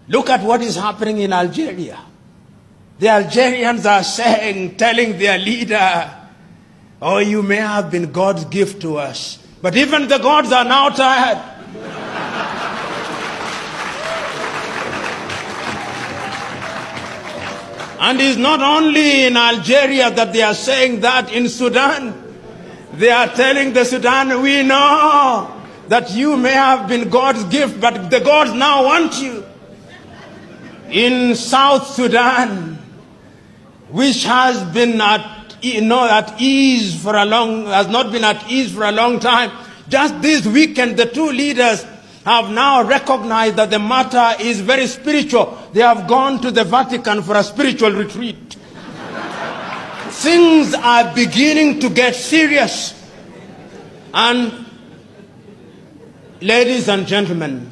Look at what is happening in Algeria. The Algerians are telling their leader, oh, you may have been God's gift to us, but even the gods are now tired. And it's not only in Algeria that they are saying that. In Sudan, they are telling the Sudan, we know that you may have been God's gift, but the gods now want you. In South Sudan, which has been at ease for a long time, just this weekend, the two leaders have now recognized that the matter is very spiritual. They have gone to the Vatican for a spiritual retreat. Things are beginning to get serious. And ladies and gentlemen,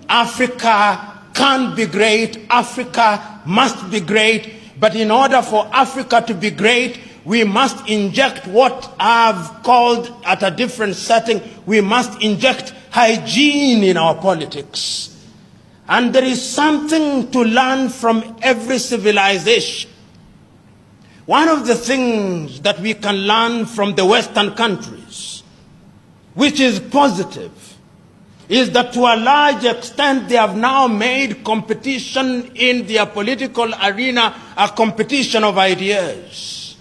Africa can be great. Africa must be great. But in order for Africa to be great, we must inject what I've called at a different setting, we must inject hygiene in our politics. And there is something to learn from every civilization. One of the things that we can learn from the Western countries, which is positive, is that to a large extent they have now made competition in their political arena a competition of ideas.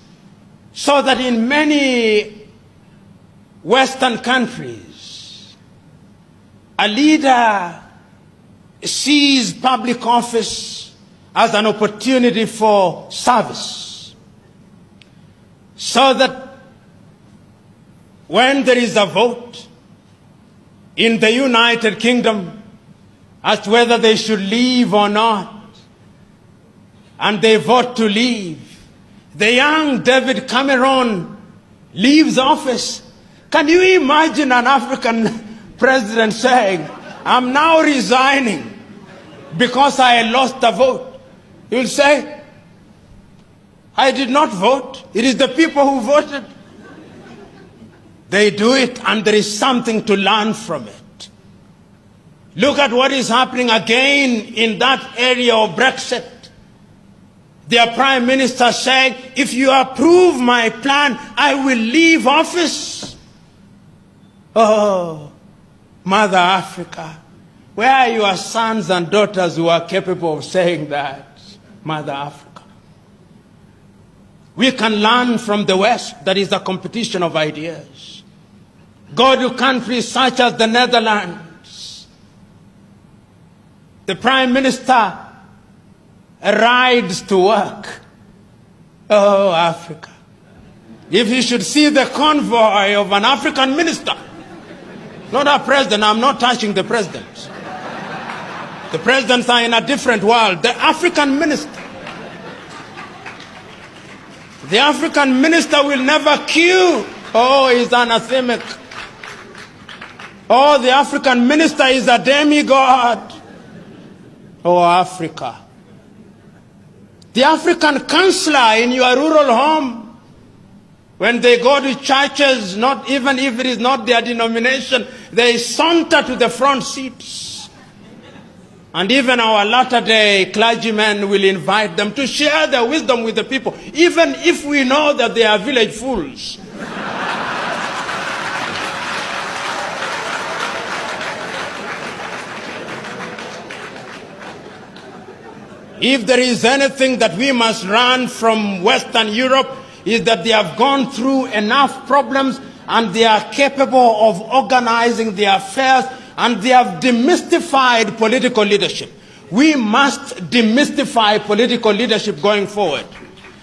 So that in many Western countries, a leader sees public office as an opportunity for service. So that when there is a vote in the United Kingdom as to whether they should leave or not, and they vote to leave, the young David Cameron leaves office. Can you imagine an African president saying, I'm now resigning because I lost the vote? He'll say, I did not vote. It is the people who voted. They do it, and there is something to learn from it. Look at what is happening again in that area of Brexit. Their prime minister said, if you approve my plan, I will leave office. Oh, Mother Africa, where are your sons and daughters who are capable of saying that, Mother Africa? We can learn from the West. That is a competition of ideas. Go to countries such as the Netherlands. The prime minister rides to work. Oh, Africa. If you should see the convoy of an African minister, not a president, I'm not touching the presidents. The presidents are in a different world. The African minister. The African minister will never queue. Oh, he's anathemic. Oh, the African minister is a demigod. Oh, Africa. The African counselor in your rural home, when they go to churches, not even if it is not their denomination, they saunter to the front seats. And even our latter-day clergymen will invite them to share their wisdom with the people, even if we know that they are village fools. If there is anything that we must learn from Western Europe, is that they have gone through enough problems and they are capable of organizing their affairs, and they have demystified political leadership. We must demystify political leadership going forward.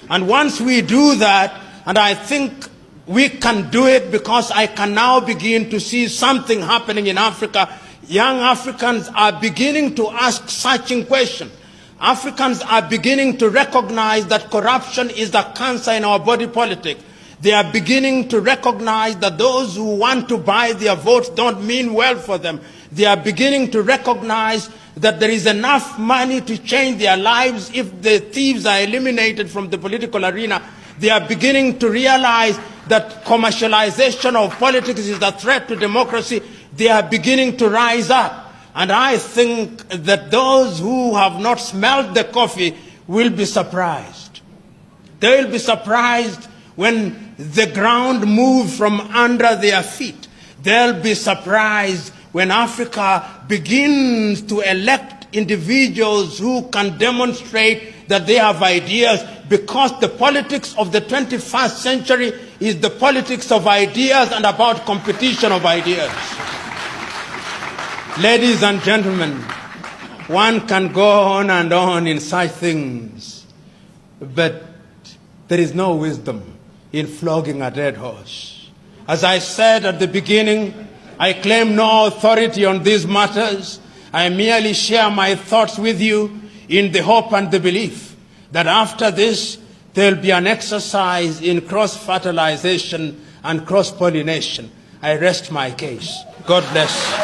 And once we do that, and I think we can do it because I can now begin to see something happening in Africa. Young Africans are beginning to ask searching questions. Africans are beginning to recognize that corruption is a cancer in our body politic. They are beginning to recognize that those who want to buy their votes don't mean well for them. They are beginning to recognize that there is enough money to change their lives if the thieves are eliminated from the political arena. They are beginning to realize that commercialization of politics is a threat to democracy. They are beginning to rise up. And I think that those who have not smelled the coffee will be surprised. They will be surprised when the ground moves from under their feet. They'll be surprised when Africa begins to elect individuals who can demonstrate that they have ideas, because the politics of the 21st century is the politics of ideas and about competition of ideas. Ladies and gentlemen, one can go on and on in such things, but there is no wisdom in flogging a dead horse. As I said at the beginning, I claim no authority on these matters. I merely share my thoughts with you in the hope and the belief that after this, there will be an exercise in cross-fertilization and cross-pollination. I rest my case. God bless.